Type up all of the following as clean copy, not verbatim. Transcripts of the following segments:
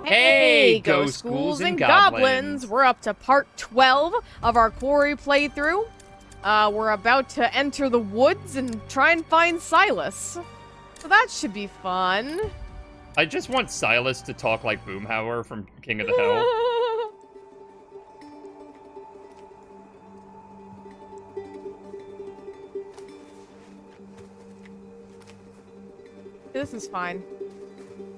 Hey, ghost ghouls and goblins! We're up to part 12 of our Quarry playthrough. We're about to enter the woods and try and find Silas. So that should be fun. I just want Silas to talk like Boomhauer from King of the Hill. This is fine.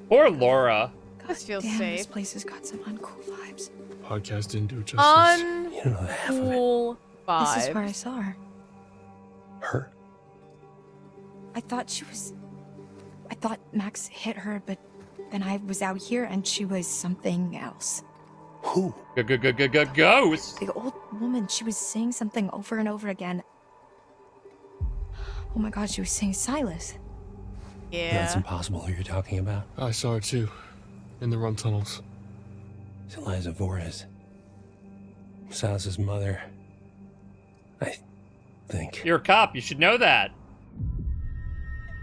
Or Laura. This feels Damn, safe. This place has got some uncool vibes. Podcast didn't do it justice. You don't know the half of it. Uncool vibes. This is where I saw her. Her? I thought Max hit her, but then I was out here and she was something else. Who? Ghost. The old woman, she was saying something over and over again. Oh my god, she was saying Silas. That's Yeah. impossible who you're talking about. I saw her too. In the run tunnels. It's Eliza Voorhees. Silas's mother. I think. You're a cop. You should know that.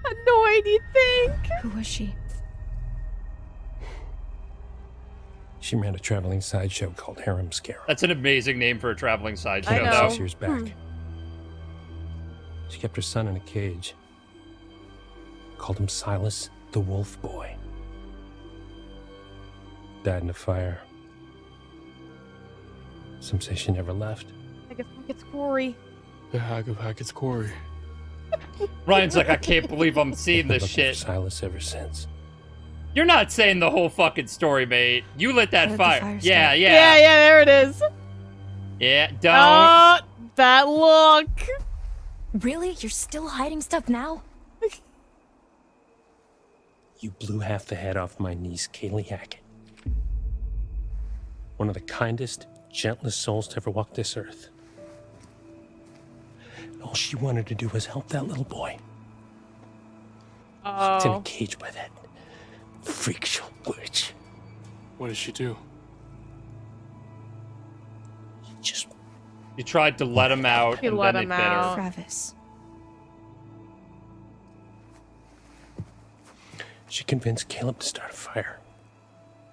Annoyed, you think? Who was she? She ran a traveling sideshow called Harem Scare. That's an amazing name for a traveling sideshow, I know. though. 6 years back. She kept her son in a cage. Called him Silas the Wolf Boy. Died in a fire. Some say she never left. I guess it's Quarry. The Hag of Hackett's Quarry. Ryan's like, I can't believe I'm seeing Been this looking for shit. Silas ever since. You're not saying the whole fucking story, mate. You lit that How did the fire. fire Yeah, start? yeah. Yeah, there it is. Yeah, don't. That look. Really? You're still hiding stuff now? You blew half the head off my niece, Kaylee Hackett. One of the kindest, gentlest souls to ever walk this earth. And all she wanted to do was help that little boy. Locked in a Oh. cage by that freak show witch. What did she do? She just You tried to let him out, You and let then him they bit her. out. Travis. She convinced Caleb to start a fire.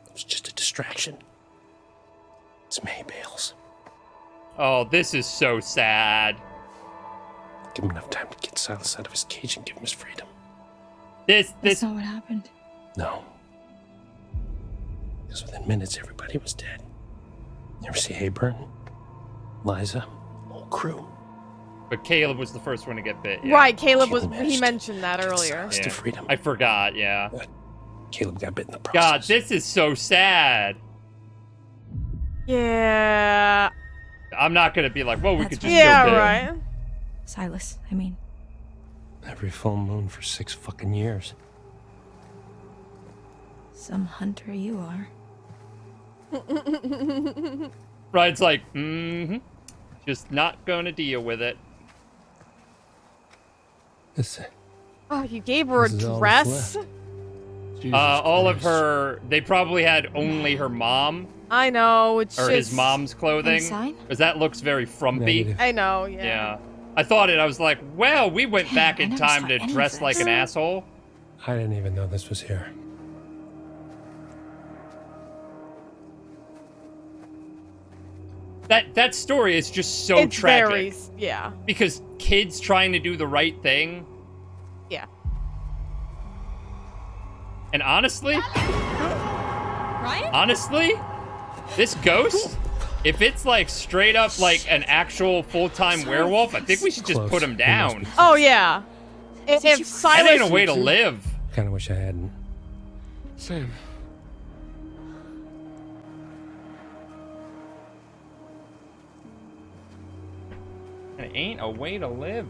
It was just a distraction. It's May Bales. Oh, this is so sad. Give him enough time to get Silas out of his cage and give him his freedom. This, That's not what happened. No. Because within minutes, everybody was dead. You ever see Hayburn? Liza? Whole crew. But Caleb was the first one to get bit. Yeah. Right, Caleb was. Caleb He managed mentioned that to get earlier. Silas to freedom. I forgot, yeah. Caleb got bit in the God, process. this is so sad. Yeah. I'm not gonna be like, well, we That's could just Yeah, go big. right. Silas, I mean. Every full moon for 6 fucking years. Some hunter you are. Ryan's like, just not gonna deal with it. Listen, Oh, you gave her a This is all dress? left. Jesus All of Christ. her, they probably had only her mom, I know, it's or just... his mom's clothing. sign? Because that looks very frumpy. Negative. I know, yeah. Yeah. I thought it, I was like, well, we went Damn, back I in never time saw to any of dress like this. an asshole. I didn't even know this was here. That story is just so It's tragic. very... Yeah. Because kids trying to do the right thing. Yeah. And honestly, Ryan? honestly, this ghost, if it's like straight up like an actual full-time werewolf, I think we should just Close. put him down. Oh, yeah. If you- That Silas... ain't a way to live. Kind of wish I hadn't. Same. It ain't a way to live.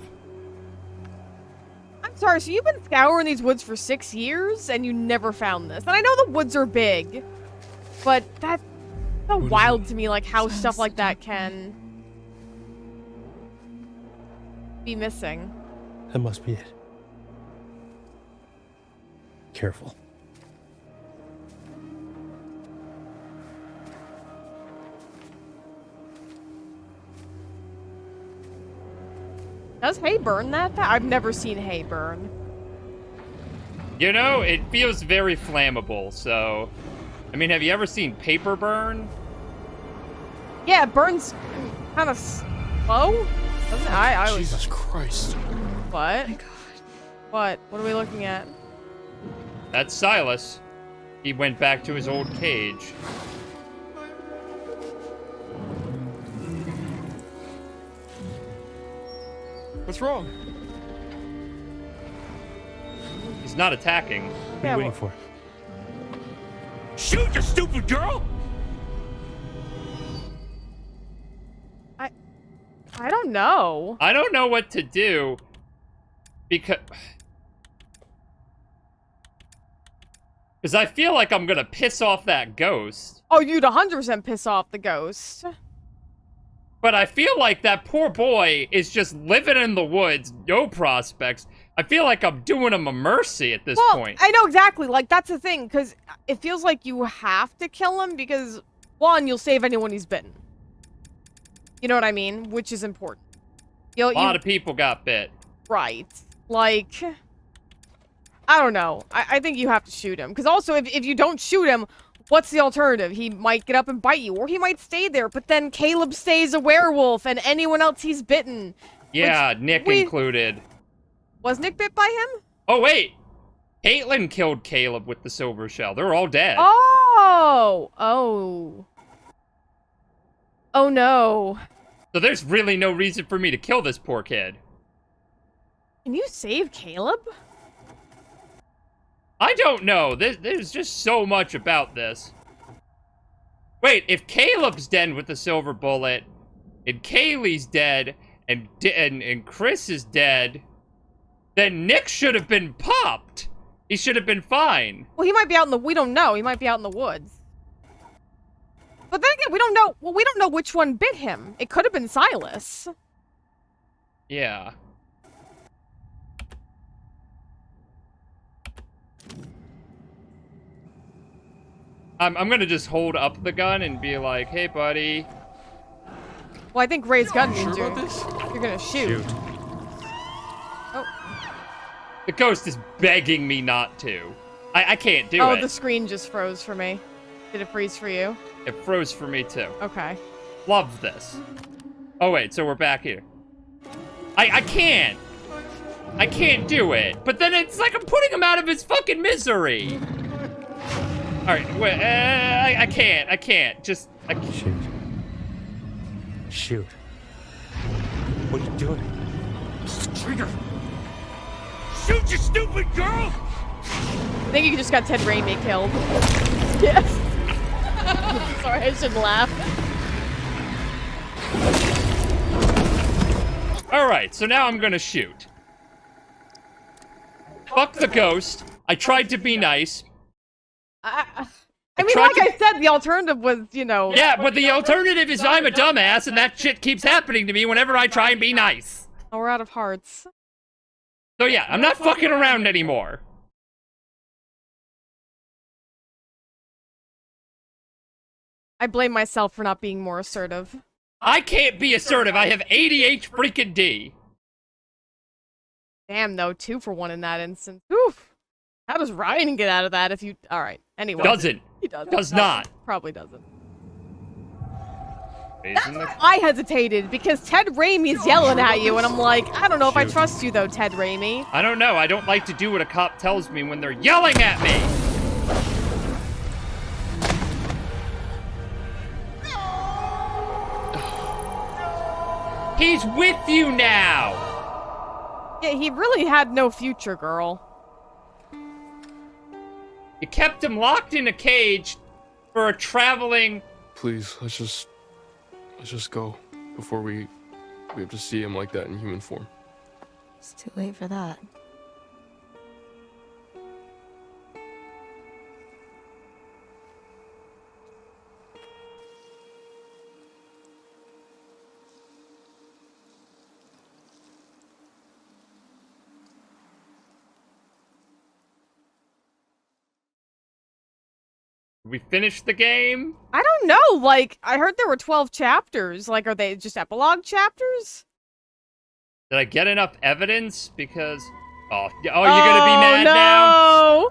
I'm sorry, so you've been scouring these woods for 6 years, and you never found this. And I know the woods are big, but that's so What is wild to me, like, how Sounds stuff like that stupid. can... be missing. That must be it. Careful. Does hay burn that fast? I've never seen hay burn. You know, it feels very flammable, so I mean, have you ever seen paper burn? Yeah, it burns kind of slow. Doesn't it? I always... Jesus Christ. What? Oh my God. What? What are we looking at? That's Silas. He went back to his old cage. What's wrong? He's not attacking. What are you waiting for? Shoot, you stupid girl! I don't know. I don't know what to do. Because I feel like I'm gonna piss off that ghost. Oh, you'd 100% piss off the ghost. But I feel like that poor boy is just living in the woods, no prospects. I feel like I'm doing him a mercy at this point. I know exactly. Like, that's the thing, because it feels like you have to kill him because, one, you'll save anyone he's bitten. You know what I mean? Which is important. A lot of people got bit. Right. Like, I don't know. I think you have to shoot him. Because also, if you don't shoot him, what's the alternative? He might get up and bite you, or he might stay there, but then Caleb stays a werewolf, and anyone else he's bitten. Yeah, Nick included. Was Nick bit by him? Oh, wait. Caitlin killed Caleb with the silver shell. They're all dead. Oh! Oh. Oh, no. So there's really no reason for me to kill this poor kid. Can you save Caleb? I don't know. There's just so much about this. Wait, if Caleb's dead with the silver bullet, and Kaylee's dead, and Chris is dead, then Nick should have been popped. He should have been fine. Well, he might be out in the... We don't know. He might be out in the woods. But then again, we don't know... Well, we don't know which one bit him. It could have been Silas. Yeah. I'm gonna just hold up the gun and be like, hey, buddy. Well, I think Ray's gun means Sure about this? you're gonna shoot. Oh. The ghost is begging me not to. I can't do it. Oh, the screen just froze for me. Did it freeze for you? It froze for me, too. Okay. Love this. Oh, wait, so we're back here. I can't. I can't do it. But then it's like I'm putting him out of his fucking misery. All right, wait, I can't. Just, Shoot. Shoot. What are you doing? Trigger! Shoot, you stupid girl! I think you just got Ted Raimi killed. Yes. Sorry, I shouldn't laugh. All right, so now I'm gonna shoot. Fuck the ghost. I tried to be nice. I mean, like I said, the alternative was, you know... Yeah, but the alternative is I'm a dumbass, and that shit keeps happening to me whenever I try and be nice. Oh, we're out of hearts. So yeah, I'm not fucking around anymore. I blame myself for not being more assertive. I can't be assertive. I have ADH freaking D. Damn, though, 2 for 1 in that instance. Oof. How does Ryan get out of that if you... Alright, anyway. Doesn't. He doesn't. Does not. Probably doesn't. Isn't it? I hesitated because Ted Raimi's yelling at you, and I'm like, I don't know if I trust you, though, Ted Raimi. I don't know. I don't like to do what a cop tells me when they're yelling at me. He's with you now. Yeah, he really had no future, girl. You kept him locked in a cage for a traveling... Please, let's just go before we have to see him like that in human form. It's too late for that. We finished the game? I don't know, like, I heard there were 12 chapters. Like, are they just epilogue chapters? Did I get enough evidence? Because... Oh, you're gonna be mad no! now?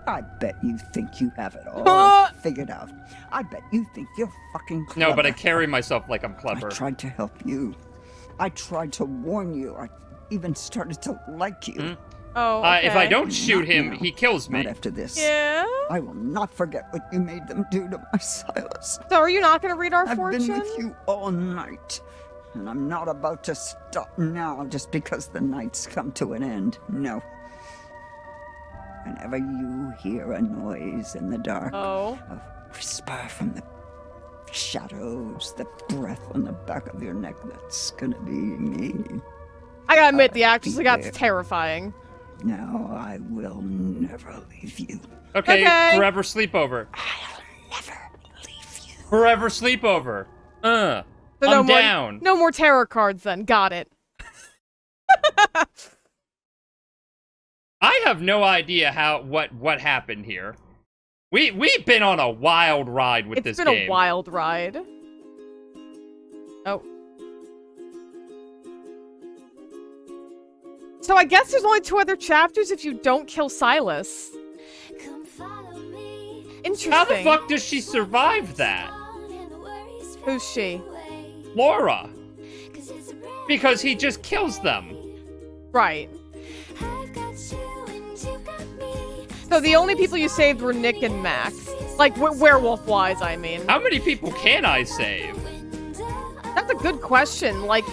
I bet you think you have it all figured out. I bet you think you're fucking clever. No, but I carry myself like I'm clever. I tried to help you. I tried to warn you. I even started to like you. Oh, okay. If I don't shoot Not him, now. he kills me. Not after this. Yeah? I will not forget what you made them do to my Silas. So are you not going to read our I've fortune? been with you all night, and I'm not about to stop now just because the night's come to an end. No. Whenever you hear a noise in the dark, Oh. a whisper from the shadows, the breath on the back of your neck, that's gonna be me. I gotta admit, the actress be got there. terrifying. Now I will never leave you. Okay, Okay. forever sleepover. I'll never leave you. Forever sleepover. So I'm down. No more tarot cards then. Got it. I have no idea what happened here. We've been on a wild ride with this It's been game. a wild ride. Oh. So I guess there's only 2 other chapters if you don't kill Silas. Interesting. How the fuck does she survive that? Who's she? Laura. Because he just kills them. Right. So the only people you saved were Nick and Max. Like, werewolf-wise, I mean. How many people can I save? That's a good question. Like,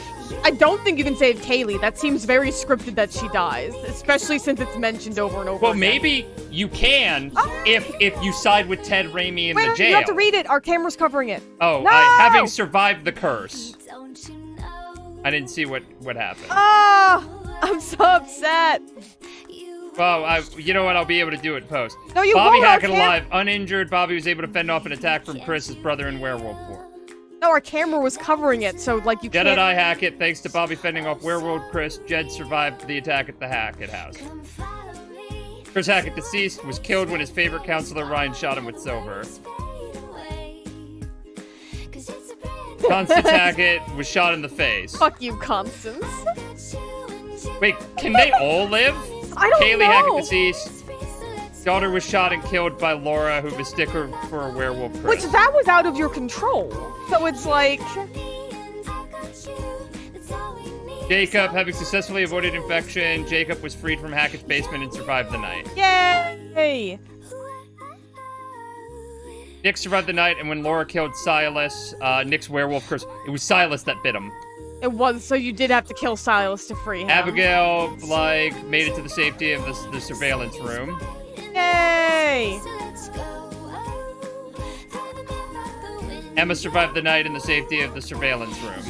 I don't think you can save Kaylee. That seems very scripted that she dies. Especially since it's mentioned over and over Well, again. maybe you can if you side with Ted Raimi in the Wait, jail. you have to read it. Our camera's covering it. Oh, No! having survived the curse. I didn't see what happened. Ah! I'm so upset. Well, you know what? I'll be able to do it post. No, you Bobby won't. Our Hackett alive, uninjured. Bobby was able to fend off an attack from Chris, his brother in werewolf form. No, our camera was covering it, so, like, you can't... Jedediah Hackett, thanks to Bobby fending off werewolf Chris, Jed survived the attack at the Hackett house. Chris Hackett, deceased, was killed when his favorite counselor Ryan shot him with silver. Constance Hackett was shot in the face. Fuck you, Constance. Wait, can they all live? I don't Kaylee know. Hackett, deceased. Daughter was shot and killed by Laura, who mistook her for a werewolf Chris. Which, that was out of your control. So it's like... Jacob, having successfully avoided infection, Jacob was freed from Hackett's basement and survived the night. Yay! Nick survived the night, and when Laura killed Silas, Nick's werewolf curse, it was Silas that bit him. It was, so you did have to kill Silas to free him. Abigail, made it to the safety of the surveillance room. Yay! Emma survived the night in the safety of the surveillance room.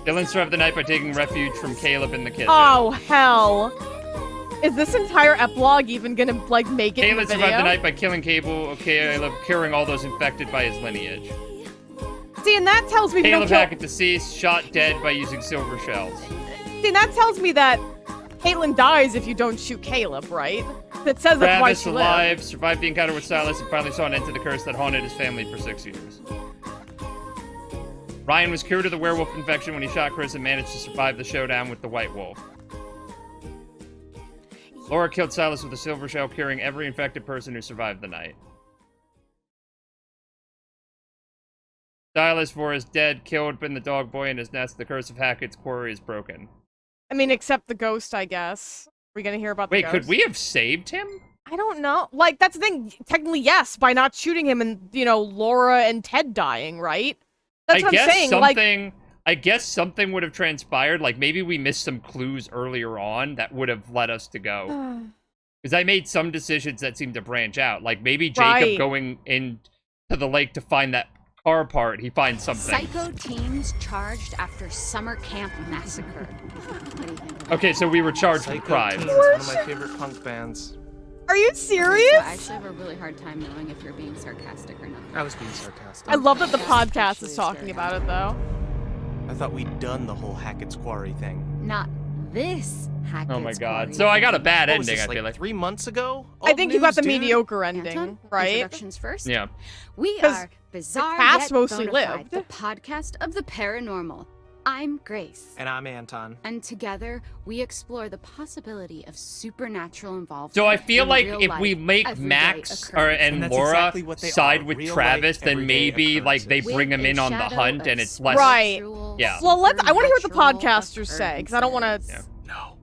Dylan survived the night by taking refuge from Caleb in the kitchen. Oh, hell. Is this entire epilogue even gonna, like, make it in the Caleb video? survived the night by killing Caleb, curing all those infected by his lineage. See, and that tells me you don't Caleb kill... Hackett, deceased, shot dead by using silver shells. See, that tells me that Caitlyn dies if you don't shoot Caleb, right? That says that's why Travis, she alive, lived. survived the encounter with Silas and finally saw an end to the curse that haunted his family for 6 years. Ryan was cured of the werewolf infection when he shot Chris and managed to survive the showdown with the White Wolf. Laura killed Silas with a silver shell, curing every infected person who survived the night. Silas, for his dead, killed in the dog boy in his nest. The curse of Hackett's quarry is broken. I mean, except the ghost, I guess. We're gonna hear about the Wait, ghost. could we have saved him? I don't know. Like, that's the thing. Technically, yes, by not shooting him and, you know, Laura and Ted dying, right? That's what I'm saying. I guess something would have transpired. Like, maybe we missed some clues earlier on that would have led us to go. Because I made some decisions that seemed to branch out. Like, maybe Jacob Right. going into the lake to find that car part, he finds something. Psycho teens charged after summer camp massacre. What do you think? Okay, so we were charged with Psycho crime. Teens, one of my favorite punk bands. Are you serious? So I actually have a really hard time knowing if you're being sarcastic or not. I was being sarcastic. I love that the podcast is talking about it, though. I thought we'd done the whole Hackett's Quarry thing. Not this Hackett's Oh my god. Quarry. So I got a bad What was ending, this, I feel like like. 3 months ago? I Old think you got news, the dude. mediocre ending, Anton, right? Introductions first. Yeah. We 'Cause are bizarre cast yet mostly bona fide, lived. the podcast of the paranormal. I'm Grace. And I'm Anton. And together, we explore the possibility of supernatural involvement. So I feel in like real if life, we make everyday Max occurrence. and that's Laura exactly what they side are, with real Travis, life, then everyday maybe like they occurrences. bring him With in a on the shadow hunt of and it's less. Right. Yeah. Well, I want to hear what the supernatural podcasters say, because I don't want to... occurrences. No.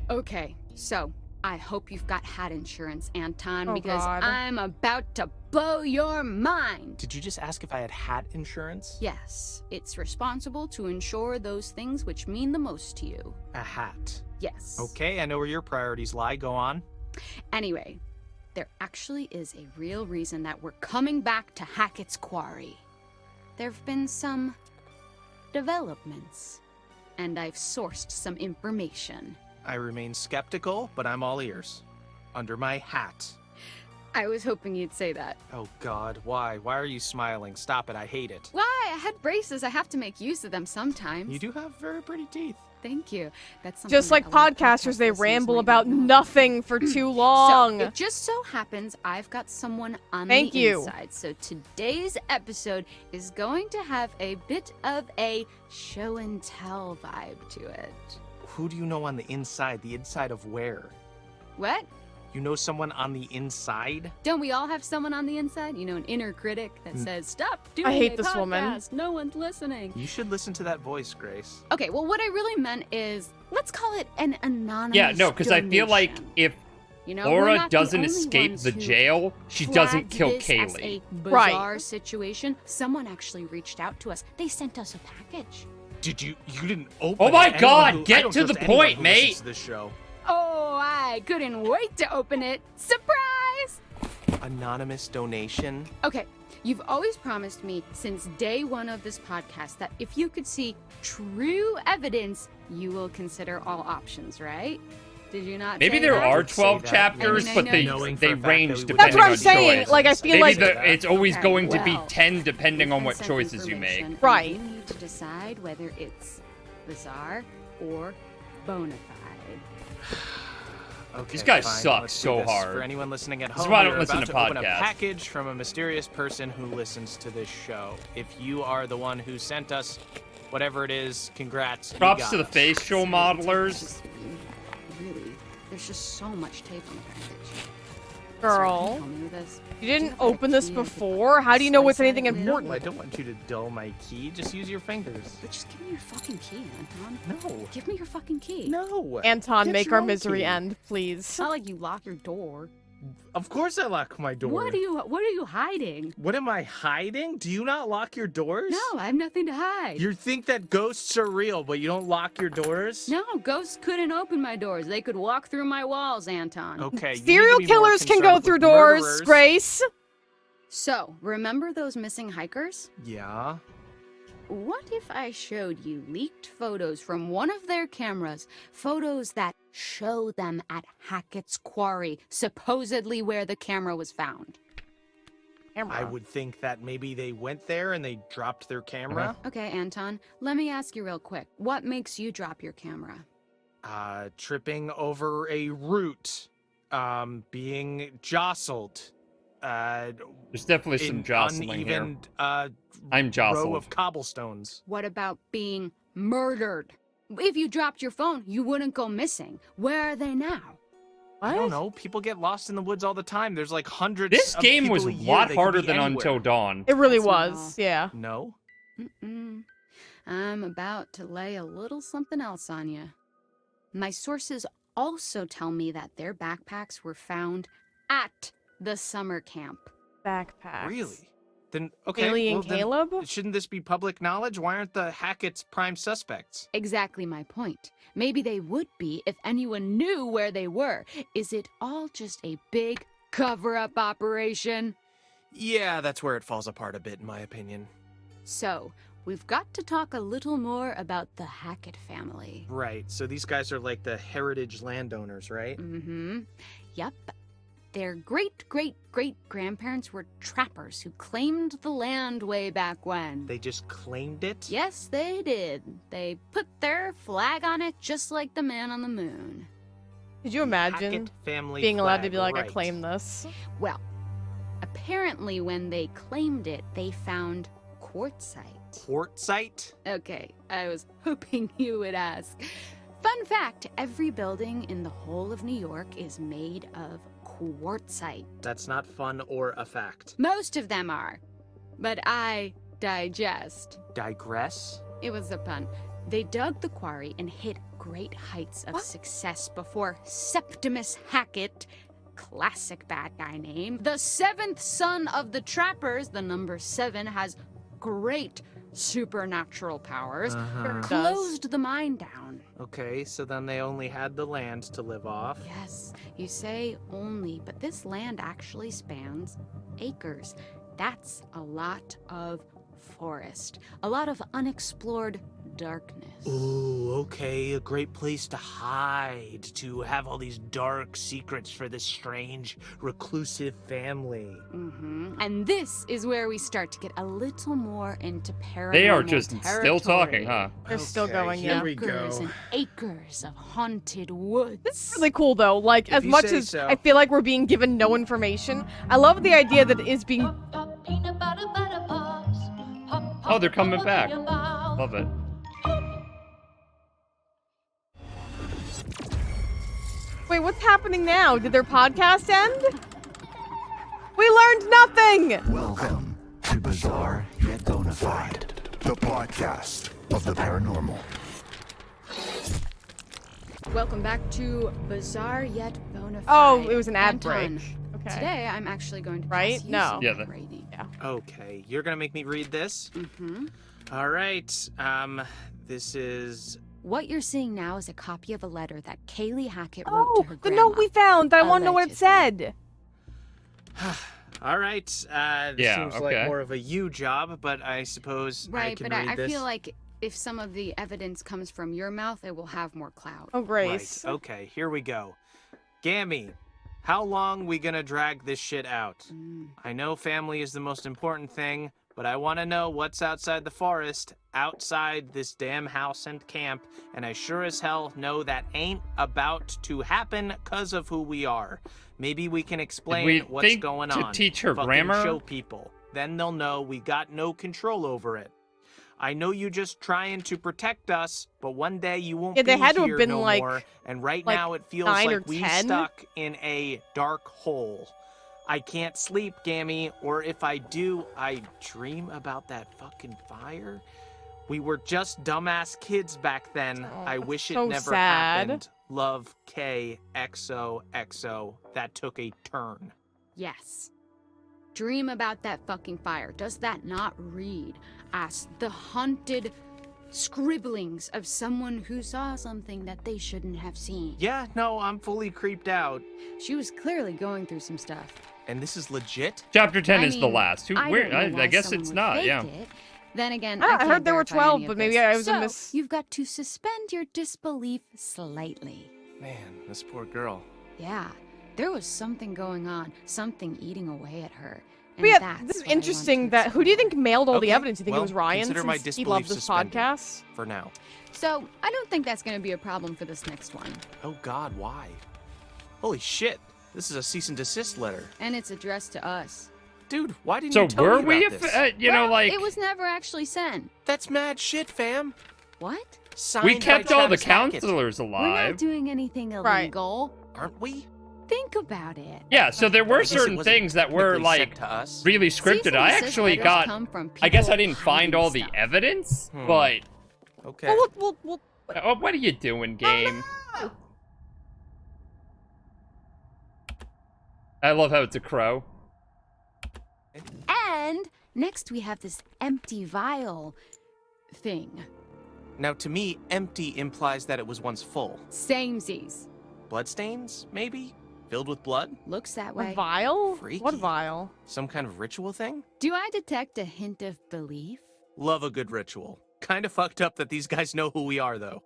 Okay, so I hope you've got hat insurance, Anton, Oh, because God. I'm about to blow your mind. Did you just ask if I had hat insurance? Yes, it's responsible to insure those things which mean the most to you. A hat. Yes. Okay, I know where your priorities lie. Go on. Anyway, there actually is a real reason that we're coming back to Hackett's Quarry. There've been some developments, and I've sourced some information. I remain skeptical, but I'm all ears. Under my hat. I was hoping you'd say that. Oh God, why? Why are you smiling? Stop it, I hate it. Why? I had braces. I have to make use of them sometimes. You do have very pretty teeth. Thank you. That's something Just that like a lot of podcasters, they podcast listeners ramble might about not know. nothing for too long. So, it just so happens I've got someone on Thank the you. inside. So today's episode is going to have a bit of a show and tell vibe to it. Who do you know on the inside? The inside of where? What? You know someone on the inside? Don't we all have someone on the inside? You know, an inner critic that says, "Stop doing hate a this woman. podcast. No one's listening." You should listen to that voice, Grace. Okay, well, what I really meant is, let's call it an anonymous Yeah, no, because I feel like donation. if You know, we're Laura not the doesn't only escape ones the who jail, she doesn't flagged kill this as Kaylee. a Right. bizarre situation. Someone actually reached out to us. They sent us a package. Did you didn't open Oh my it? God, Anyone who- get I don't to the trust anyone point, who mate. listens to this show. Oh, I couldn't wait to open it. Surprise! Anonymous donation. Okay, you've always promised me since day one of this podcast that if you could see true evidence, you will consider all options, right? Did you not Maybe say there that? are Say 12 that. chapters, I mean, I but know they you- Knowing they for a fact range that we would depending That's what I'm on saying. choice. Like, I feel Maybe like... it's always Okay, going to be well, 10 depending on We've what been sent choices you make. information, and Right. You need to decide whether it's bizarre or bona fide. Okay, These guys fine, suck let's do so this. hard. For anyone listening at This is home, why I we don't are listen about to to open a podcasts. package from a mysterious person who listens to this show. If you are the one who sent us whatever it is, congrats. you Props got to the us. face show Seriously, modelers. just- Really, there's just so much tape on the package. Girl, Sir, can you help me with this? you Do didn't have a open this key I could before? How do you know it's slice anything out of it? No, I important? don't want you to dull my key. Just use your fingers. But just give me your fucking key, Anton. No. Give me your fucking key. No. Anton, Get make your our own misery key. end, please. It's not like you lock your door. Of course I lock my door. What are you hiding? What am I hiding? Do you not lock your doors? No, I have nothing to hide. You think that ghosts are real, but you don't lock your doors? No, ghosts couldn't open my doors. They could walk through my walls, Anton. Okay. you need to Serial be more killers can go concerned through with doors, murderers. Grace. So, remember those missing hikers? Yeah. What if I showed you leaked photos from one of their cameras? Photos that show them at Hackett's Quarry, supposedly where the camera was found. I would think that maybe they went there and they dropped their camera. Okay, Anton, let me ask you real quick. What makes you drop your camera? Tripping over a root. Being jostled. There's definitely some in jostling uneven, here. I'm row jostled. of cobblestones. What about being murdered? If you dropped your phone, you wouldn't go missing. Where are they now? I don't know. People get lost in the woods all the time. There's like hundreds This of game people was a a year. lot They could harder be than anywhere. Until Dawn. It really That's not was, yeah. No? Mm-mm. I'm about to lay a little something else on you. My sources also tell me that their backpacks were found at the summer camp. Backpacks. Really? Then, okay. Haley and well, then Caleb? shouldn't this be public knowledge? Why aren't the Hackett's prime suspects? Exactly my point. Maybe they would be if anyone knew where they were. Is it all just a big cover-up operation? Yeah, that's where it falls apart a bit, in my opinion. So, we've got to talk a little more about the Hackett family. Right, so these guys are like the heritage landowners, right? Mm-hmm. Yep. Their great-great-great-grandparents were trappers who claimed the land way back when. They just claimed it? Yes, they did. They put their flag on it just like the man on the moon. Could you imagine Hackett family being allowed to flag, be like, I right. claim this? Well, apparently when they claimed it, they found quartzite. Quartzite? Okay, I was hoping you would ask. Fun fact, every building in the whole of New York is made of quartzite. That's not fun or a fact. Most of them are, but I digest. Digress? It was a pun. They dug the quarry and hit great heights of success before Septimus Hackett, classic bad guy name, the seventh son of the trappers, the number 7, has great supernatural powers, closed the mine down. Okay, so then they only had the land to live off. Yes, you say only, but this land actually spans acres. That's a lot of forest, a lot of unexplored darkness. Ooh, okay, a great place to hide, to have all these dark secrets for this strange, reclusive family. And this is where we start to get a little more into paranormal They are just territory. still talking, huh? They're still going, here yeah. we Acres go. and acres of haunted woods. This is really cool, though. Like, If as you much say as so. I feel like we're being given no information, I love the idea that it is being... Oh, they're coming back. Love it. Wait, what's happening now? Did their podcast end? We learned nothing! Welcome to Bizarre Yet Bonafide, the podcast of the paranormal. Welcome back to Bizarre Yet Bonafide. Oh, it was an ad Anton, break. Okay. Today, I'm actually going to Right? pass you No. some Yeah, the- rating. Okay, you're gonna make me read this? All right, this is... What you're seeing now is a copy of a letter that Kaylee Hackett wrote to Oh, her the grandma. note we found! I want to know what it said! All right, this Yeah, seems okay. like more of a you job, but I suppose I Right, can but read I this. feel like if some of the evidence comes from your mouth, it will have more clout. Oh, Grace. Right, okay, here we go. Gammy, how long we gonna drag this shit out? I know family is the most important thing, but I want to know what's outside the forest, outside this damn house and camp, and I sure as hell know that ain't about to happen 'cause of who we are. Maybe we can explain we what's think going to on. teach her Fucking grammar? show people. Then they'll know we got no control over it. I know you just trying to protect us, but one day you won't Yeah, they be had to have here been, no like- more. And right like now it feels 9 or like we 10? stuck in a dark hole. I can't sleep, Gammy, or if I do, I dream about that fucking fire. We were just dumbass kids back then. Oh, I that's wish it so never sad. happened. Love, K, XOXO. That took a turn. Yes. Dream about that fucking fire. Does that not read as the haunted scribblings of someone who saw something that they shouldn't have seen? Yeah, no, I'm fully creeped out. She was clearly going through some stuff. And this is legit? Chapter 10 I is the mean, last. Who, I where, don't know why I guess someone it's would not, fake yeah. it. Then again, Ah, I can't heard there were verify 12, any of but maybe this. I was in So, this- You've got to suspend your disbelief slightly. Man, this poor girl. Yeah, there was something going on, something eating away at her. And But yeah, that's this is what I want interesting to that... Who do you think mailed all the Okay, evidence? You think well, it was Ryan, consider my since he loved disbelief this suspended. podcast? For now. So, I don't think that's going to be a problem for this next one. Oh god, why? Holy shit, this is a cease and desist letter. And it's addressed to us. Dude, why didn't So you tell were me we, about this? you know, Well, like, it was never actually sent. That's mad shit, fam. What? Signed we by kept all the Travis Hackett. counselors We're alive. not doing anything Right. illegal. Aren't we? Think about it. Yeah, so there were I guess it certain wasn't things that were, technically like, sent to us. really Cease scripted. and I desist actually letters got... come from I guess I people didn't find hiding all the stuff. evidence, Hmm. but... Okay. Well, we'll Oh, what are you doing, game? I love how it's a crow. And next we have this empty vial thing. Now, to me, empty implies that it was once full. Samesies. Bloodstains, maybe? Filled with blood? Looks that A way. vial? Freaky. What vial? Some kind of ritual thing? Do I detect a hint of belief? Love a good ritual. Kinda fucked up that these guys know who we are, though.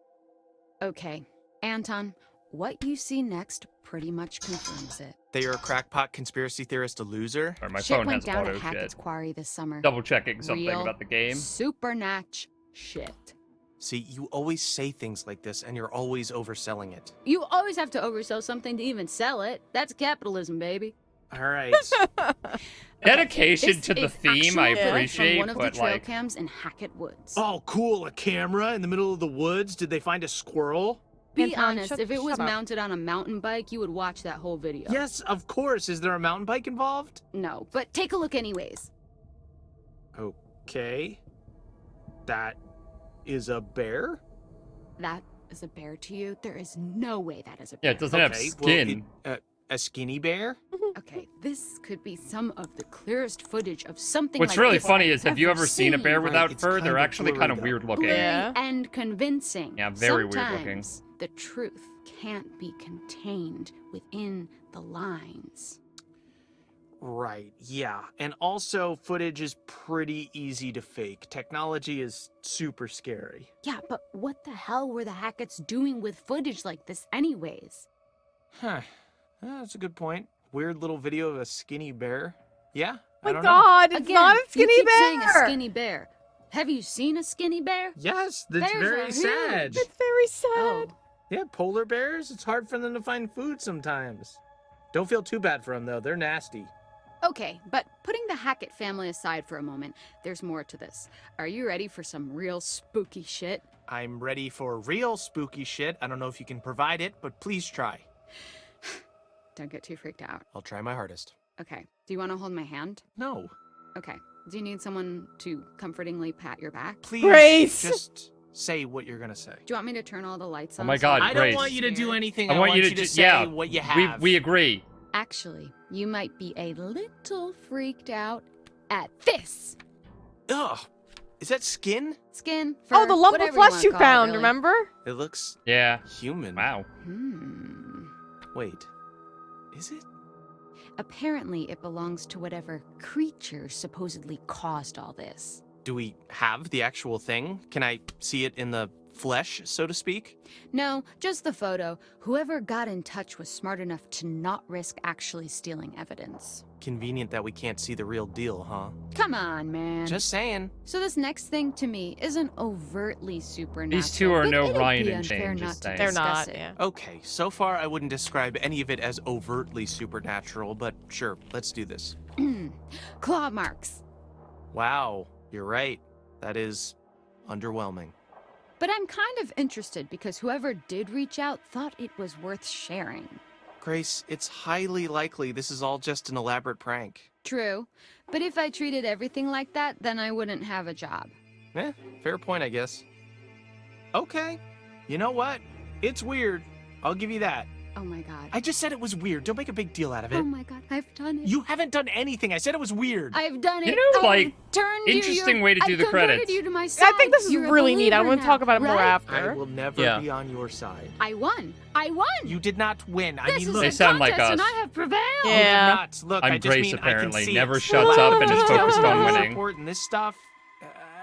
Okay. Anton, what you see next pretty much confirms it. That you're a crackpot conspiracy theorist, a loser? Or my Shit phone went has down auto at Hackett's shit. Quarry this summer. Double checking something Real about the game. Supernatch shit. See, you always say things like this, and you're always overselling it. You always have to oversell something to even sell it. That's capitalism, baby. All right. Dedication This to the is theme, I actual footage appreciate, from one of the but trail like, cams in Hackett Woods. Oh, cool. A camera in the middle of the woods. Did they find a squirrel? Be Anton, honest, shut- if it was shut up. mounted on a mountain bike, you would watch that whole video. Yes, of course. Is there a mountain bike involved? No, but take a look anyways. Okay. That is a bear? That is a bear to you? There is no way that is a yeah, bear. it doesn't have Okay, skin. well, a skinny bear? Okay, this could be some of the clearest footage of something What's like really this funny I've is, have you ever seen a bear seen. without It's fur? kind They're of actually kind of blurry, weird though. looking. Blurry Yeah. and convincing. Yeah, very weird looking. Sometimes the truth can't be contained within the lines. Right, yeah. And also, footage is pretty easy to fake. Technology is super scary. Yeah, but what the hell were the Hacketts doing with footage like this anyways? Huh. That's a good point. Weird little video of a skinny bear. Yeah? I My don't know. God, it's Again, not a skinny you keep bear. saying a skinny bear. Have you seen a skinny bear? Yes, that's Bears very are sad. huge. It's very sad. Oh, Yeah, polar bears, it's hard for them to find food sometimes. Don't feel too bad for them, though. They're nasty. okay, but putting the Hackett family aside for a moment, there's more to this. Are you ready for some real spooky shit? I'm ready for real spooky shit. I don't know if you can provide it, but please try. Don't get too freaked out. I'll try my hardest. Okay, do you want to hold my hand? No. Okay, do you need someone to comfortingly pat your back? Please Grace! just say what you're gonna say. Do you want me to turn all the lights Oh on? my so God, I I Grace. don't want you to do anything. I want you to to just say yeah. what you have. We agree. Actually, you might be a little freaked out at this. Ugh. Is that skin? Skin, Oh, fur, the lump of whatever flesh wanna you call it, found, really. remember? It looks Yeah. human. Wow. Wait. Is it? Apparently, it belongs to whatever creature supposedly caused all this. Do we have the actual thing? Can I see it in the flesh, so to speak? No, just the photo. Whoever got in touch was smart enough to not risk actually stealing evidence. Convenient that we can't see the real deal, huh? Come on, man. Just saying. So this next thing to me isn't overtly supernatural. These two are but no it'd Ryan be and unfair Shane, not just to saying. They're discuss not, it. yeah. Okay, so far I wouldn't describe any of it as overtly supernatural, but sure, let's do this. Claw marks. Wow, you're right. That is underwhelming. But I'm kind of interested because whoever did reach out thought it was worth sharing. Grace, it's highly likely this is all just an elaborate prank. True, but if I treated everything like that, then I wouldn't have a job. Fair point, I guess. Okay, you know what? It's weird. I'll give you that. Oh my god. I just said it was weird. Don't make a big deal out of it. Oh my god, I've done it. You haven't done anything. I said it was weird. I've done it. You know, I've like, turned you interesting your- way to do I've the converted credits. you to my side. I think this is You're a really neat. I believer want to now, talk about it more right? after. I will never Yeah. be on your side. I won. I won. You did not win. I This mean, is look. They a sound like contest, and us. I have prevailed. You did Yeah. not. Look, I'm I just Grace, mean apparently. I can see Never it. shuts up and is focused on Support winning. and this stuff.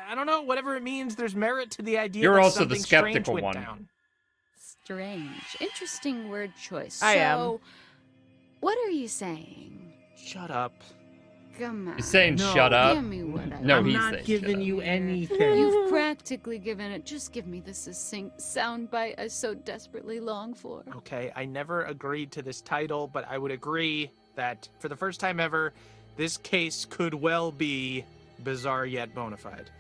I don't know. Whatever it means, there's merit to the idea. You're that also the something strange skeptical went one. down. Strange. Interesting word choice. I am. So, what are you saying? Shut up. Come on. He's saying No. shut up. Give me what I No, I'm he's not saying giving shut you up. anything. You've practically given it. Just give me the succinct soundbite I so desperately long for. Okay, I never agreed to this title, but I would agree that for the first time ever, this case could well be bizarre yet bona fide.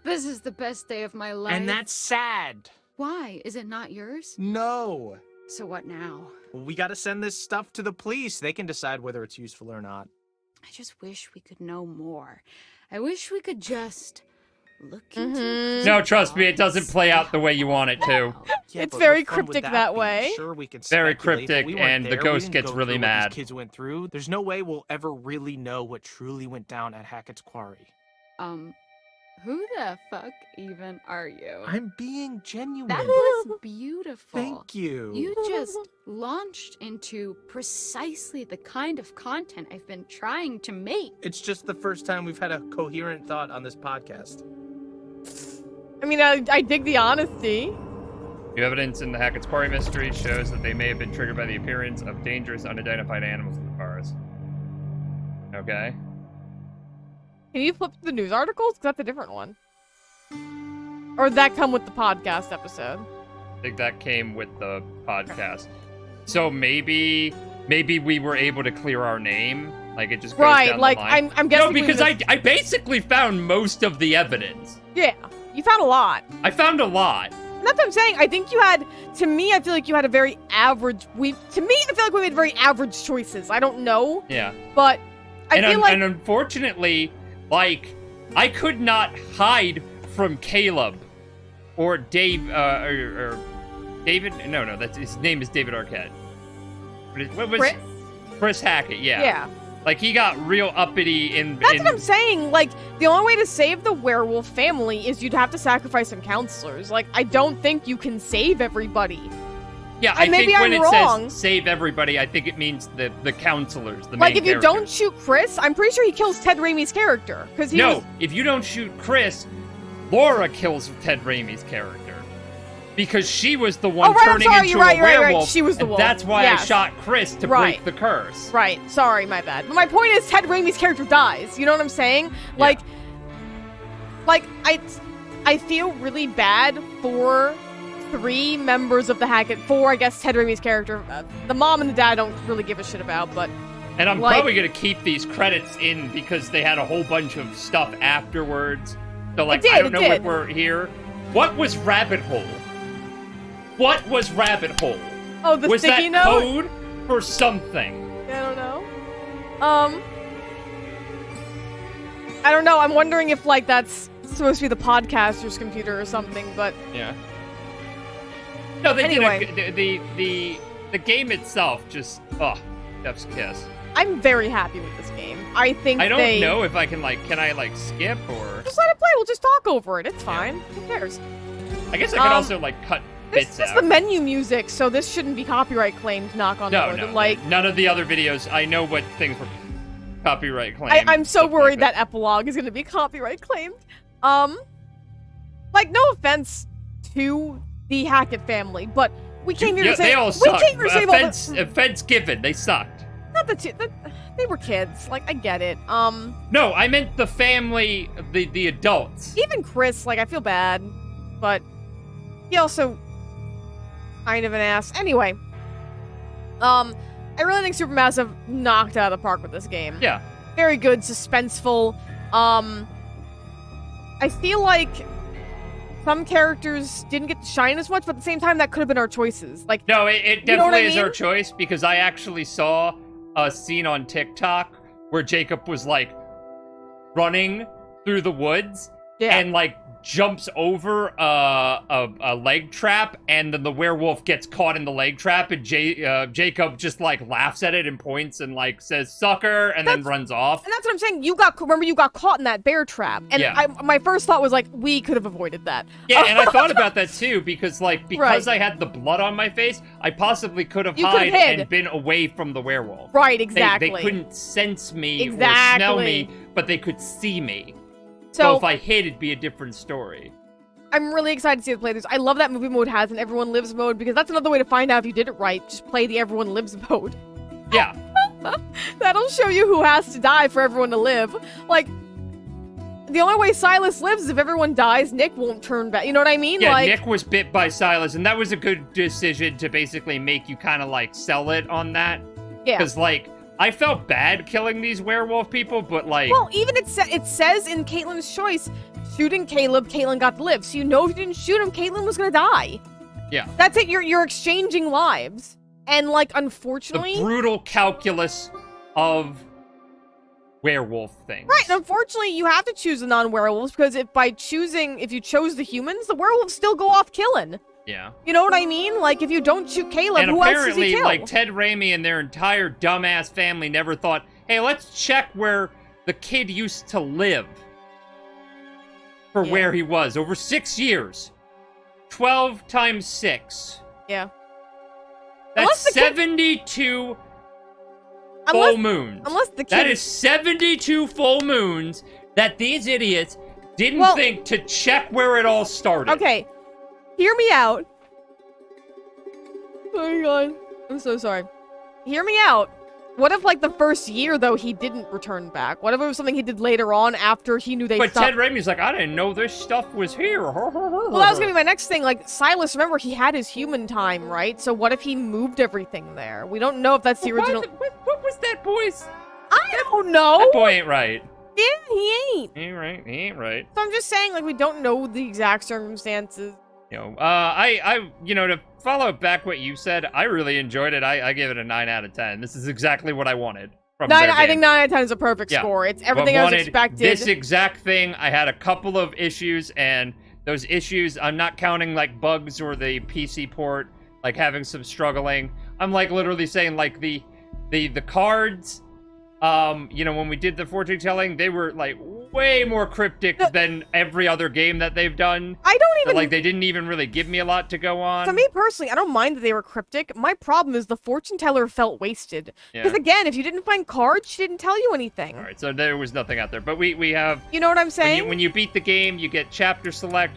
This is the best day of my life. And that's sad. Why? Is it not yours? No. So what now? We gotta send this stuff to the police. They can decide whether it's useful or not. I just wish we could know more. I wish we could just look into Mhm. No, trust me, it doesn't play out the way you want it to. Yeah, It's but very what fun would cryptic that be? way. Sure, we can Very speculate, but cryptic, we weren't and the there. We ghost didn't gets go really through what mad. These kids went through. There's no way we'll ever really know what truly went down at Hackett's Quarry. Who the fuck even are you? I'm being genuine. That was beautiful. Thank you. You just launched into precisely the kind of content I've been trying to make. It's just the first time we've had a coherent thought on this podcast. I mean, I dig the honesty. New evidence in the Hackett's Quarry mystery shows that they may have been triggered by the appearance of dangerous, unidentified animals in the forest. Okay. Can you flip to the news articles? 'Cause that's a different one. Or did that come with the podcast episode? I think that came with the podcast. So maybe we were able to clear our name Like, it just goes Right, down like, the line. I'm guessing... No, because I basically found most of the evidence. Yeah, you found a lot. I found a lot. And that's what I'm saying. I think you had... To me, I feel like you had a very average... To me, I feel like we made very average choices. I don't know. Yeah. But I feel like... And unfortunately, like, I could not hide from Caleb or Dave, or David. No, that's his name is David Arquette. What was Chris Hackett? Yeah. Yeah. Like, he got real uppity in. That's what I'm saying. Like, the only way to save the werewolf family is you'd have to sacrifice some counselors. Like, I don't think you can save everybody. Yeah, I maybe think when I'm it wrong. says save everybody, I think it means the counselors, the like, main if you characters. don't shoot Chris, I'm pretty sure he kills Ted Raimi's character. Because he was... if you don't shoot Chris, Laura kills Ted Raimi's character. Because she was the one turning into a werewolf. Right. She was the and wolf. That's why Yes. I shot Chris to break the curse. Right. Sorry, my bad. But my point is, Ted Raimi's character dies. You know what I'm saying? Like, I feel really bad for 3 members of the Hackett. 4, I guess, Ted Raimi's character. The mom and the dad I don't really give a shit about, but... And I'm probably going to keep these credits in because they had a whole bunch of stuff afterwards. So, like, I don't know if we're here. What was Rabbit Hole? What was Rabbit Hole? Oh, the was sticky that note? code for something? I don't know. I don't know. I'm wondering if, like, that's supposed to be the podcaster's computer or something, but... Yeah. No, they anyway. The game itself just... Oh, chef's kiss. I'm very happy with this game. I think I don't know if I can, like... Can I, like, skip or... Just let it play. We'll just talk over it. It's fine. Who cares? I guess I could also, like, cut bits This is out. the menu music, so this shouldn't be copyright claimed, knock on wood. No, like, none of the other videos. I know what things were copyright claimed. I'm so worried that epilogue is going to be copyright claimed. Like, no offense to the Hackett family, but we came here to say... They all sucked. We came here to save Offense given. They sucked. Not they were kids. Like, I get it. No, I meant the family, the adults. Even Chris, like, I feel bad, but he also kind of an ass. Anyway, I really think Supermassive knocked out of the park with this game. Yeah. Very good, suspenseful. I feel like some characters didn't get to shine as much, but at the same time, that could have been our choices. Like, no, it you know definitely is I mean? our choice because I actually saw a scene on TikTok where Jacob was like running through the woods and like jumps over a leg trap, and then the werewolf gets caught in the leg trap, and Jacob just like laughs at it and points and like says "sucker" and then runs off. And that's what I'm saying. You got caught in that bear trap, and my first thought was like, we could have avoided that. Yeah, and I thought about that too because I had the blood on my face, I possibly could have hid and been away from the werewolf. Right, exactly. They couldn't sense me or smell me, but they could see me. So if I hid, it'd be a different story. I'm really excited to see the playthroughs. I love that movie mode has an everyone lives mode because that's another way to find out if you did it right. Just play the everyone lives mode. Yeah. That'll show you who has to die for everyone to live. Like, the only way Silas lives is if everyone dies, Nick won't turn back. You know what I mean? Yeah, like, Nick was bit by Silas, and that was a good decision to basically make you kind of like sell it on that. Yeah. Because like, I felt bad killing these werewolf people, but like... Well, even it says in Caitlin's choice, shooting Caleb, Caitlin got to live. So you know if you didn't shoot him, Caitlin was gonna die. Yeah. That's it, you're exchanging lives. And like, unfortunately... The brutal calculus of werewolf things. Right, and unfortunately you have to choose the non-werewolves because if you chose the humans, the werewolves still go off killing. Yeah. You know what I mean? Like, if you don't shoot Caleb, who else does he kill? Like, Ted Raimi and their entire dumbass family never thought, hey, let's check where the kid used to live. For where he was. Over 6 years. 12 times 6. Yeah. That's 72 full moons. Unless the kid... That is 72 full moons that these idiots didn't think to check where it all started. Okay. Hear me out. Oh my god. I'm so sorry. Hear me out. What if, like, the first year, though, he didn't return back? What if it was something he did later on after he knew they stopped? But Ted Raimi's like, I didn't know this stuff was here. Well, that was gonna be my next thing. Like, Silas, remember, he had his human time, right? So what if he moved everything there? We don't know if that's the original... What was that boy's I don't know. That boy ain't right. Yeah, he ain't. He ain't right. He ain't right. So I'm just saying, like, we don't know the exact circumstances. You know, to follow back what you said, I really enjoyed it. I give it a 9 out of 10. This is exactly what I wanted from their I game. think 9 out of 10 is a perfect score. It's everything I was expected. This exact thing. I had a couple of issues, and those issues, I'm not counting like bugs or the PC port, like having some struggling. I'm like literally saying like the cards. When we did the fortune telling, they were like way more cryptic than every other game that they've done. I don't even like they didn't even really give me a lot to go on. For me personally, I don't mind that they were cryptic. My problem is the fortune teller felt wasted. Because again, if you didn't find cards, she didn't tell you anything. All right, so there was nothing out there. But we have. You know what I'm saying? When you beat the game, you get chapter select.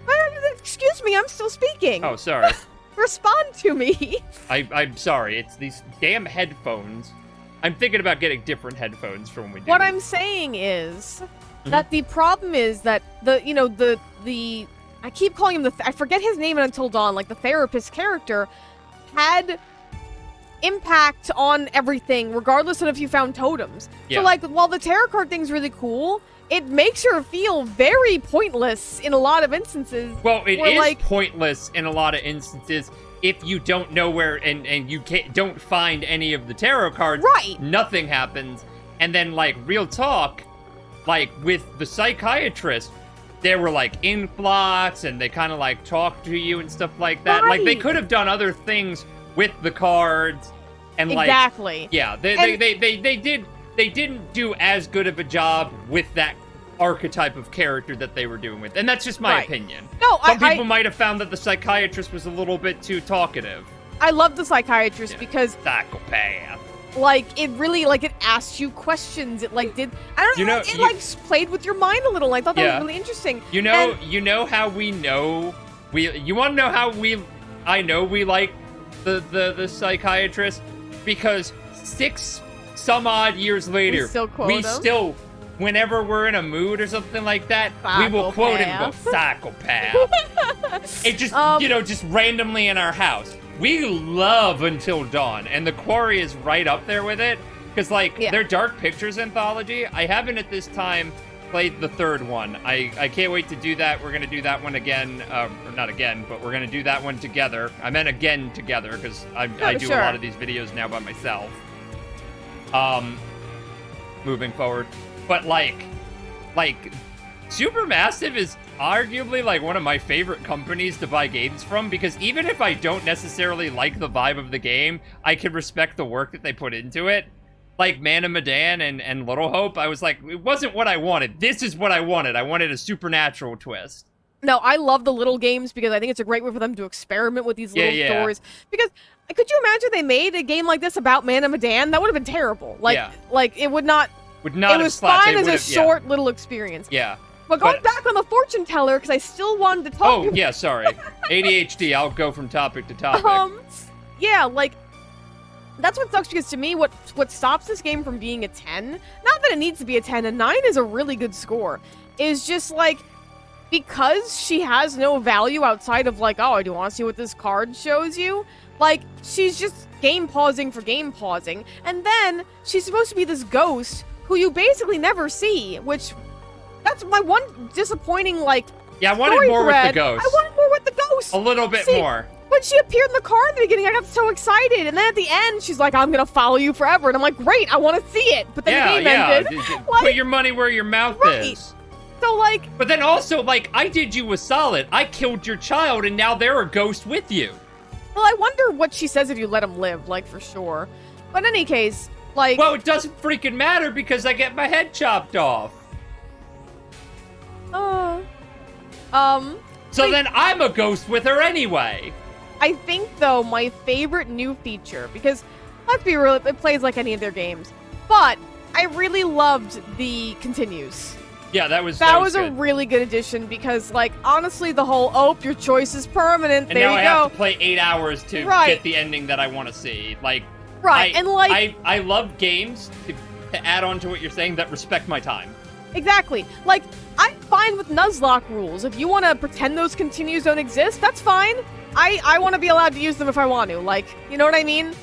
Excuse me, I'm still speaking. Oh, sorry. Respond to me. I'm sorry. It's these damn headphones. I'm thinking about getting different headphones for when we do. What I'm saying is that the problem is that the I keep calling him I forget his name until dawn, like the therapist character had impact on everything regardless of if you found totems. Yeah. So like while the tarot card thing's really cool, it makes her feel very pointless in a lot of instances. Well, it is pointless in a lot of instances. If you don't know where and you don't find any of the tarot cards, right? Nothing happens. And then, like, real talk, like with the psychiatrist, there were like influx, and they kind of like talked to you and stuff like that. Right. Like they could have done other things with the cards, and exactly. Yeah, they didn't do as good of a job with that archetype of character that they were doing with, and that's just my opinion. No, some people might have found that the psychiatrist was a little bit too talkative. I love the psychiatrist because psychopath. Like it really it asked you questions. It like did it played with your mind a little. I thought that was really interesting. You know how we know you want to know how I know we like the psychiatrist, because 6 some odd years later we still whenever we're in a mood or something like that, we will quote him and go, psychopath. It just, just randomly in our house. We love Until Dawn, and the Quarry is right up there with it. Because, their Dark Pictures anthology, I haven't at this time played the 3rd one. I can't wait to do that. We're going to do that one again. Or not again, but we're going to do that one together. I meant again together, because I do a lot of these videos now by myself. Moving forward. But Supermassive is arguably one of my favorite companies to buy games from, because even if I don't necessarily like the vibe of the game, I can respect the work that they put into it. Like Man of Medan and Little Hope, I was like, it wasn't what I wanted. This is what I wanted. I wanted a supernatural twist. No, I love the little games because I think it's a great way for them to experiment with these little stories. Because could you imagine they made a game like this about Man of Medan? That would have been terrible. It would not. It was fine as a short little experience. Yeah. But going back on the fortune teller, because I still wanted to talk. Oh, yeah, sorry. ADHD, I'll go from topic to topic. That's what sucks, because to me, what stops this game from being a 10, not that it needs to be a 10, a 9 is a really good score, is just because she has no value outside of oh, do you want to see what this card shows you? She's just game pausing for game pausing, and then she's supposed to be this ghost who you basically never see, which that's my one disappointing yeah, I wanted more with the ghost. I wanted more with the ghost. A little bit more. When she appeared in the car at the beginning, I got so excited, and then at the end, she's like, "I'm gonna follow you forever," and I'm like, "Great, I want to see it." But then the game ended. Put your money where your mouth is. So But then also I did you a solid. I killed your child, and now they're a ghost with you. Well, I wonder what she says if you let him live, for sure. But in any case, well, it doesn't freaking matter because I get my head chopped off. So then I'm a ghost with her anyway. I think, though, my favorite new feature, because, let's be real, it plays like any of their games, but I really loved the continues. Yeah, that was a really good addition, because, honestly, the whole, your choice is permanent, and there you go. And now I have to play 8 hours to get the ending that I want to see. I love games, to add on to what you're saying, that respect my time. Exactly. I'm fine with Nuzlocke rules. If you want to pretend those continues don't exist, that's fine. I want to be allowed to use them if I want to. You know what I mean?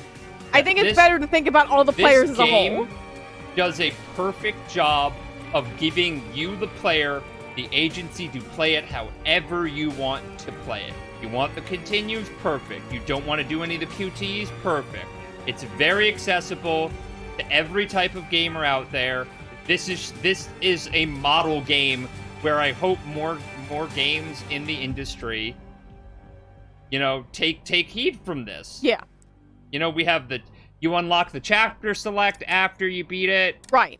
I think it's better to think about all the players as a whole. does a perfect job of giving you, the player, the agency to play it however you want to play it. You want the continues? Perfect. You don't want to do any of the QTs? Perfect. It's very accessible to every type of gamer out there. This is a model game where I hope more games in the industry, you know, take heed from this. Yeah. You know, we have you unlock the chapter select after you beat it. Right.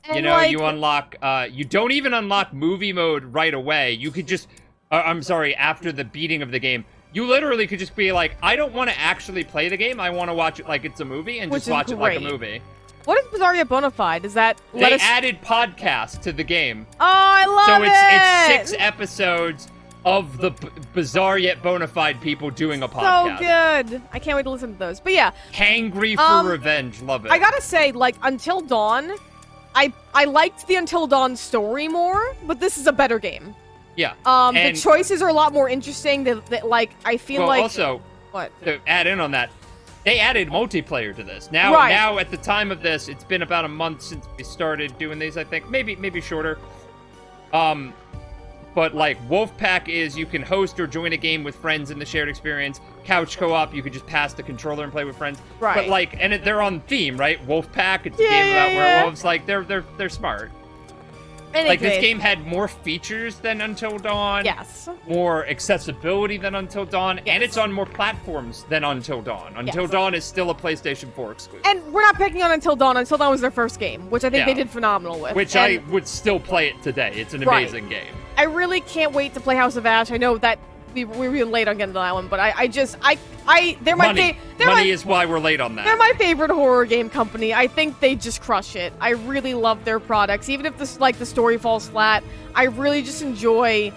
You And, know, like, you unlock, you don't even unlock movie mode right away. You could just, I'm sorry, after the beating of the game, you literally could just be like, I don't want to actually play the game. I want to watch it like it's a movie and Which just is watch it like a great. movie. What is Bizarria Bonafide? Is that They added podcasts to the game. Oh, I love So it! it's 6 episodes of the bizarre yet bona fide people doing a podcast. So good. I can't wait to listen to those. But yeah. Hangry for revenge. Love it. I gotta say, like, Until Dawn, I liked the Until Dawn story more, but this is a better game. Yeah. The choices are a lot more interesting. That like, I feel like... also, what? To add in on that, they added multiplayer to this. Now, at the time of this, it's been about a month since we started doing these, I think. Maybe shorter. But, like, Wolfpack is you can host or join a game with friends in the shared experience. Couch co-op, you could just pass the controller and play with friends. Right. But, like, they're on theme, right? Wolfpack, it's a game about werewolves. Like, they're smart. Like, this game had more features than Until Dawn. Yes. More accessibility than Until Dawn. Yes. And it's on more platforms than Until Dawn. Until Dawn is still a PlayStation 4 exclusive. And we're not picking on Until Dawn. Until Dawn was their first game, which I think they Yeah. did phenomenal with. Which I would still play it today. It's an amazing game. I really can't wait to play House of Ash. I know that we're really late on getting to that one, but they're my Money. Money is why we're late on that. They're my favorite horror game company. I think they just crush it. I really love their products, even if the story falls flat. I really just enjoy.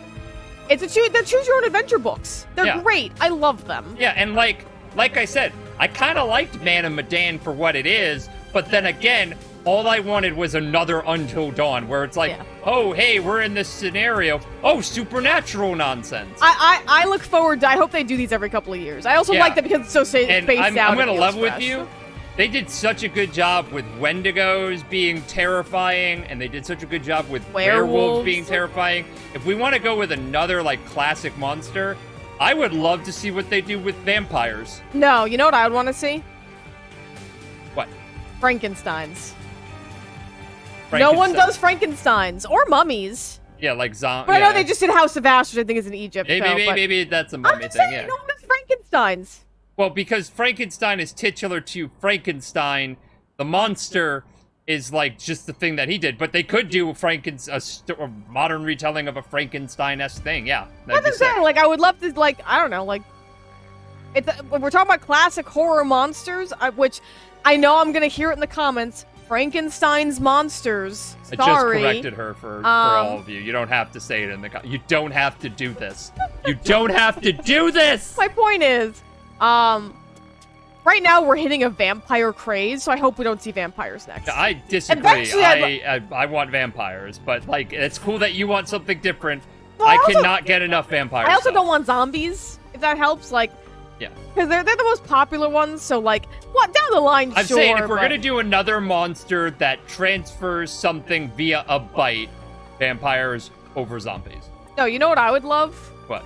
They're choose your own adventure books. They're great. I love them. Yeah, and like I said, I kind of liked Man of Medan for what it is, but then again, all I wanted was another Until Dawn, where it's like, oh, hey, we're in this scenario. Oh, supernatural nonsense. I look forward to. I hope they do these every couple of years. I also like that because it's so spaced out. I'm going to it feels level with fresh. you. They did such a good job with Wendigos being terrifying, and they did such a good job with werewolves being terrifying. If we want to go with another, like, classic monster, I would love to see what they do with vampires. No, you know what I would want to see? What? Frankensteins. No one does Frankensteins or mummies. Yeah, like zombies. But I know they just did House of Ash, which I think is in Egypt. Maybe that's a mummy thing. Yeah. No one does Frankensteins. Well, because Frankenstein is titular to Frankenstein, the monster is like just the thing that he did. But they could do a modern retelling of a Frankenstein-esque thing. Yeah, That's what I'm saying. Like, I would love to, like, I don't know, like, when we're talking about classic horror monsters, which I know I'm gonna hear it in the comments. Frankenstein's monsters. I just Sorry. corrected her for all of you. You don't have to say it in the You don't have to do this. You don't have to do this! My point is, right now we're hitting a vampire craze, so I hope we don't see vampires next. I disagree. Eventually, I want vampires, but, like, it's cool that you want something different. Well, I also- cannot get enough vampires. I also don't want zombies, if that helps, like, yeah. because they're the most popular ones, so, like, what, down the line, I'm sure, saying if we're but- gonna do another monster that transfers something via a bite, vampires over zombies. No, you know what I would love? What?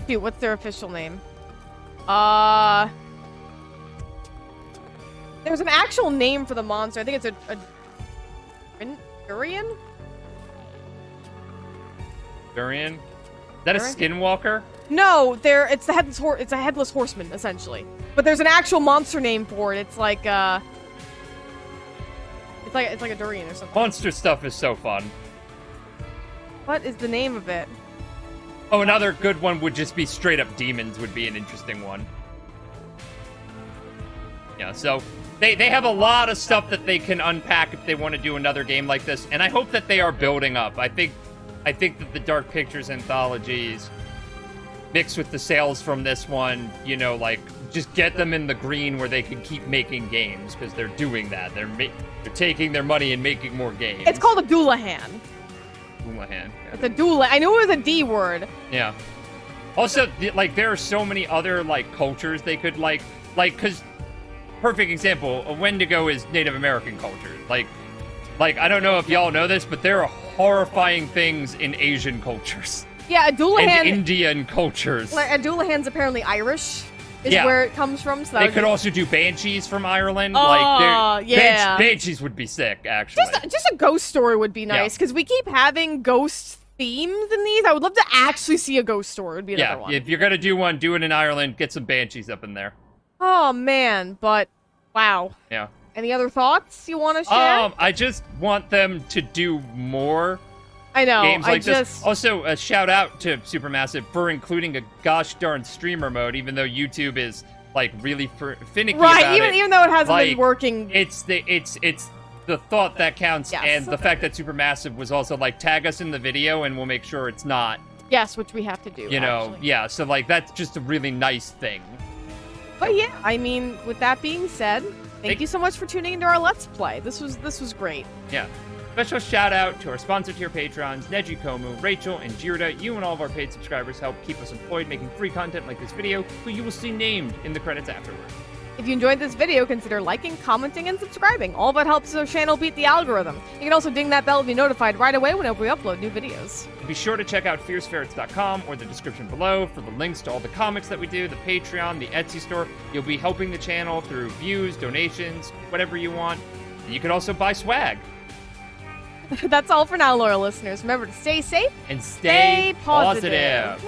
Shoot, what's their official name? There's an actual name for the monster. I think it's a durian? Durian? Is that a skinwalker? No, it's a headless horseman, essentially. But there's an actual monster name for it. It's like it's like a durian or something. Monster stuff is so fun. What is the name of it? Oh, another good one would just be straight up demons would be an interesting one. Yeah, so they have a lot of stuff that they can unpack if they want to do another game like this, and I hope that they are building up. I think that the Dark Pictures anthologies mixed with the sales from this one, you know, like, just get them in the green where they can keep making games, because they're doing that. They're taking their money and making more games. It's called a Doulahan. Doulahan. Yeah. It's a doula. I knew it was a D word. Yeah. Also, like, there are so many other, like, cultures they could, like, because perfect example. A Wendigo is Native American culture. Like I don't know if y'all know this, but there are horrifying things in Asian cultures. Yeah, a Doulahan... And Indian cultures. Like, a Doulahan's apparently Irish, is Yeah. where it comes from. So They could also do banshees from Ireland. Oh, yeah. Banshees would be sick, actually. Just a ghost story would be nice, because we keep having ghost themes in these. I would love to actually see a ghost story. Would be another one. If you're gonna do one, do it in Ireland. Get some banshees up in there. Oh man, but wow. Yeah. Any other thoughts you want to share? I just want them to do more. I know. Games like this. Also, a shout out to Supermassive for including a gosh darn streamer mode, even though YouTube is like really finicky about it. Even though it hasn't been working. It's the thought that counts, Yes. and the fact that Supermassive was also like, tag us in the video, and we'll make sure it's not. Yes, which we have to do. You know, actually. yeah. So like, that's just a really nice thing. But yeah, I mean, with that being said, thank you so much for tuning into our Let's Play. This was great. Yeah. Special shout out to our sponsor tier patrons, Neji Komu, Rachel, and Jirda. You and all of our paid subscribers help keep us employed making free content like this video, who you will see named in the credits afterward. If you enjoyed this video, consider liking, commenting, and subscribing. All of it helps our channel beat the algorithm. You can also ding that bell to be notified right away whenever we upload new videos. Be sure to check out fierceferrets.com or the description below for the links to all the comics that we do, the Patreon, the Etsy store. You'll be helping the channel through views, donations, whatever you want. And you can also buy swag. That's all for now, loyal listeners. Remember to stay safe and stay positive.